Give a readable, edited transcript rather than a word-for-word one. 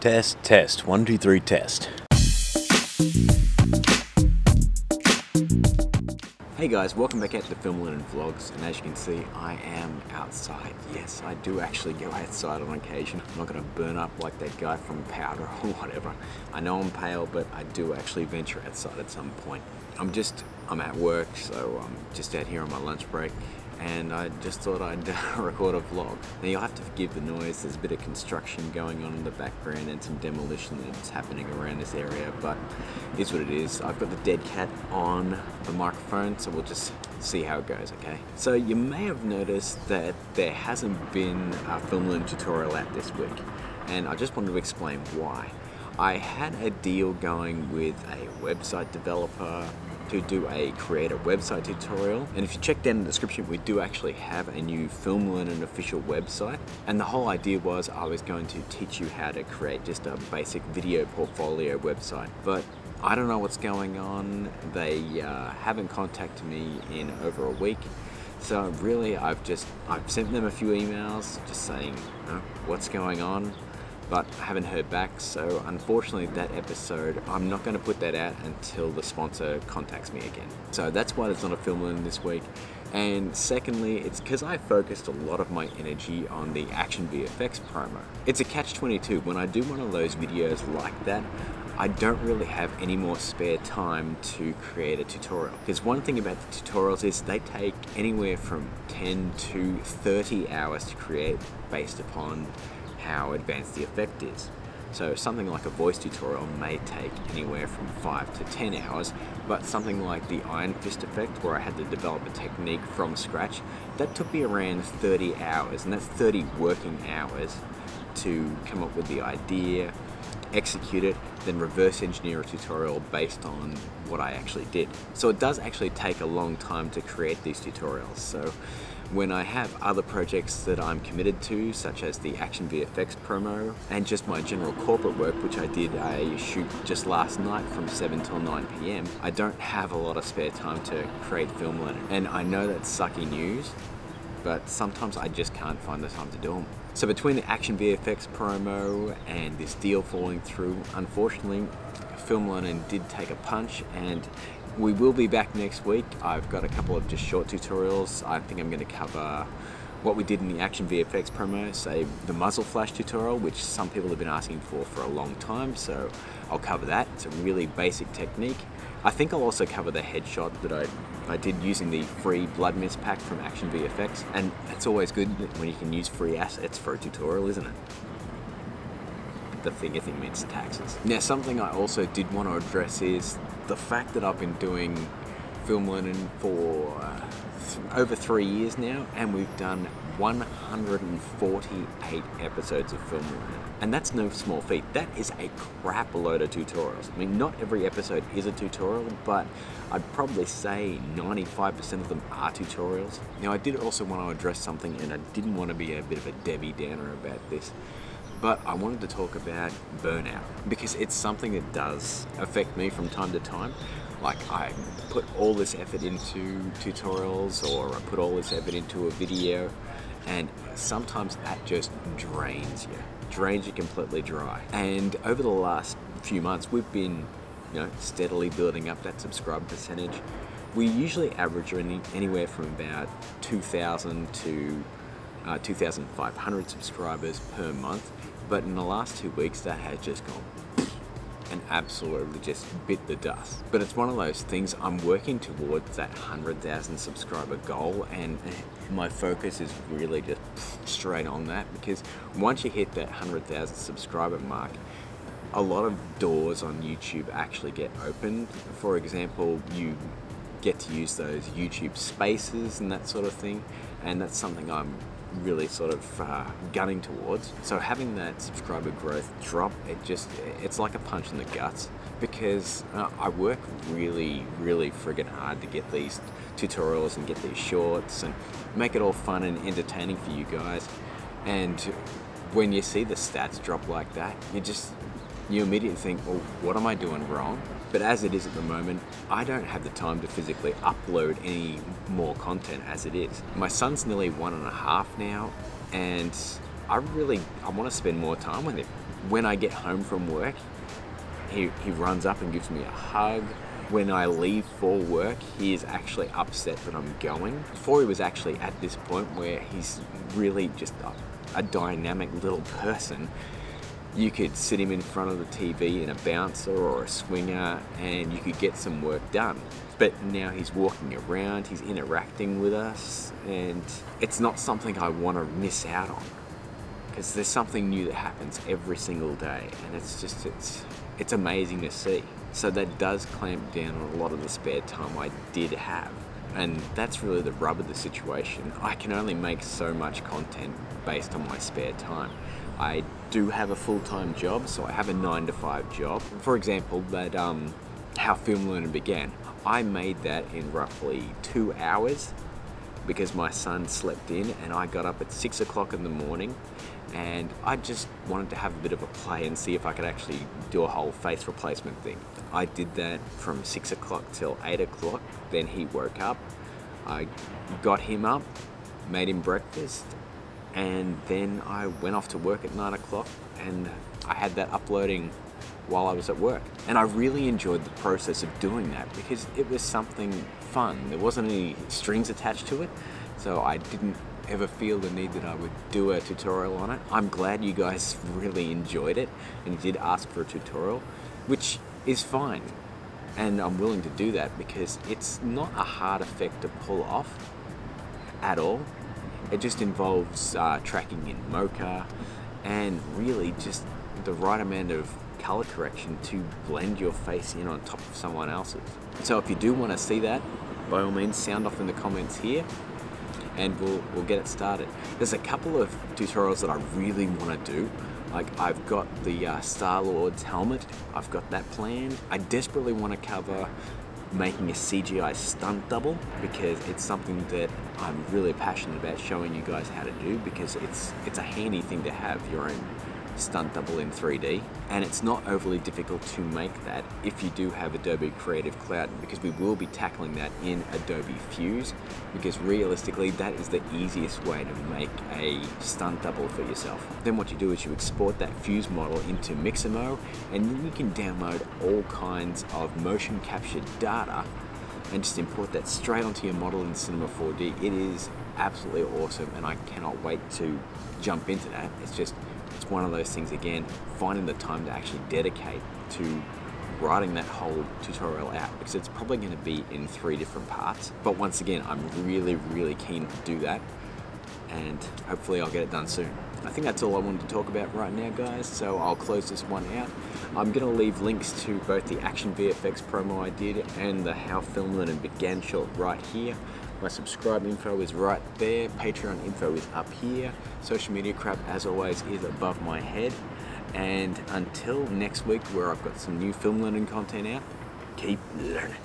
Test. 1, 2, 3, test. Hey guys, welcome back at the Film Learnin Vlogs, and as you can see, I am outside. Yes, I do actually go outside on occasion. I'm not going to burn up like that guy from Powder or whatever. I know I'm pale, but I do actually venture outside at some point. I'm at work, so I'm just out here on my lunch break, and I just thought I'd record a vlog. Now you'll have to forgive the noise, there's a bit of construction going on in the background and some demolition that's happening around this area, but it's what it is. I've got the dead cat on the microphone, so we'll just see how it goes, okay? So you may have noticed that there hasn't been a Film Learnin tutorial out this week, and I just wanted to explain why. I had a deal going with a website developer to do a creator website tutorial, and if you check down in the description, we do actually have a new Film Learnin official website, and the whole idea was I was going to teach you how to create just a basic video portfolio website, but I don't know what's going on. They haven't contacted me in over a week, so really I've sent them a few emails just saying, what's going on, but I haven't heard back. So unfortunately that episode, I'm not going to put that out until the sponsor contacts me again. So that's why there's not a Film Learnin this week. And secondly, it's because I focused a lot of my energy on the Action VFX promo. It's a catch-22. When I do one of those videos like that, I don't really have any more spare time to create a tutorial. Because one thing about the tutorials is they take anywhere from 10 to 30 hours to create based upon how advanced the effect is. So something like a voice tutorial may take anywhere from 5 to 10 hours, but something like the Iron Fist effect, where I had to develop a technique from scratch, that took me around 30 hours, and that's 30 working hours to come up with the idea, execute it, then reverse engineer a tutorial based on what I actually did. So it does actually take a long time to create these tutorials. So when I have other projects that I'm committed to, such as the Action VFX promo and just my general corporate work, which I did a shoot just last night from 7 till 9 p.m, I don't have a lot of spare time to create Film Learnin. And I know that's sucky news, but sometimes I just can't find the time to do them. So between the Action VFX promo and this deal falling through, unfortunately, Film Learnin did take a punch, and we will be back next week. I've got a couple of just short tutorials. I think I'm going to cover what we did in the Action VFX promo, say the muzzle flash tutorial, which some people have been asking for a long time, so I'll cover that. It's a really basic technique. I think I'll also cover the headshot that I did using the free blood mist pack from Action VFX, and it's always good when you can use free assets for a tutorial, isn't it? The thing means taxes. Now, something I also did want to address is the fact that I've been doing Film Learnin for over 3 years now, and we've done 148 episodes of Film Learnin. And that's no small feat. That is a crap load of tutorials. I mean, not every episode is a tutorial, but I'd probably say 95% of them are tutorials. Now, I did also want to address something, and I didn't want to be a bit of a Debbie Downer about this, but I wanted to talk about burnout, because it's something that does affect me from time to time. Like, I put all this effort into tutorials, or I put all this effort into a video, and sometimes that just drains you completely dry. And over the last few months, we've been, steadily building up that subscriber percentage. We usually average anywhere from about 2,000 to 2,500 subscribers per month, but in the last 2 weeks that has just gone and absolutely just bit the dust. But it's one of those things, I'm working towards that 100,000 subscriber goal, and my focus is really just straight on that, because once you hit that 100,000 subscriber mark, a lot of doors on YouTube actually get opened. For example, you get to use those YouTube spaces and that sort of thing, and that's something I'm really sort of gunning towards. So having that subscriber growth drop, it's like a punch in the guts, because I work really friggin' hard to get these tutorials and get these shorts and make it all fun and entertaining for you guys. And when you see the stats drop like that, you immediately think, well, what am I doing wrong? But as it is at the moment, I don't have the time to physically upload any more content as it is. My son's nearly 1.5 now, and I want to spend more time with him. when I get home from work, he runs up and gives me a hug. When I leave for work, he is actually upset that I'm going. Before, he was actually at this point where he's really just a dynamic little person. You could sit him in front of the TV in a bouncer or a swinger and you could get some work done. But now he's walking around, he's interacting with us, and it's not something I want to miss out on, because there's something new that happens every single day, and it's amazing to see. So that does clamp down on a lot of the spare time I did have. And that's really the rub of the situation. I can only make so much content based on my spare time. I do have a full-time job, so I have a 9-to-5 job. For example, that how Film Learnin began, I made that in roughly 2 hours because my son slept in and I got up at 6 o'clock in the morning, and I just wanted to have a bit of a play and see if I could actually do a whole face replacement thing. I did that from 6 o'clock till 8 o'clock, then he woke up, I got him up, made him breakfast, and then I went off to work at 9 o'clock, and I had that uploading while I was at work. And I really enjoyed the process of doing that because it was something fun. There wasn't any strings attached to it, so I didn't ever feel the need that I would do a tutorial on it. I'm glad you guys really enjoyed it and did ask for a tutorial, which is fine. And I'm willing to do that because it's not a hard effect to pull off at all. It just involves tracking in Mocha and really just the right amount of color correction to blend your face in on top of someone else's. So if you do want to see that, by all means sound off in the comments here and we'll get it started. There's a couple of tutorials that I really want to do. Like, I've got the Star-Lord's helmet, I've got that planned. I desperately want to cover making a CGI stunt double because it's something that I'm really passionate about showing you guys how to do, because it's a handy thing to have your own stunt double in 3D, and it's not overly difficult to make that if you do have Adobe Creative Cloud, because we will be tackling that in Adobe Fuse, because realistically that is the easiest way to make a stunt double for yourself. Then what you do is you export that Fuse model into Mixamo, and then you can download all kinds of motion capture data and just import that straight onto your model in Cinema 4D. It is absolutely awesome, and I cannot wait to jump into that. It's one of those things, again, finding the time to actually dedicate to writing that whole tutorial out, because it's probably going to be in 3 different parts. But once again, I'm really keen to do that, and hopefully I'll get it done soon. I think that's all I wanted to talk about right now, guys, so I'll close this one out. I'm going to leave links to both the Action VFX promo I did and the How Film Learnin began short right here. My subscribe info is right there, Patreon info is up here, social media crap, as always, is above my head. And until next week, where I've got some new Film Learnin content out, keep learning.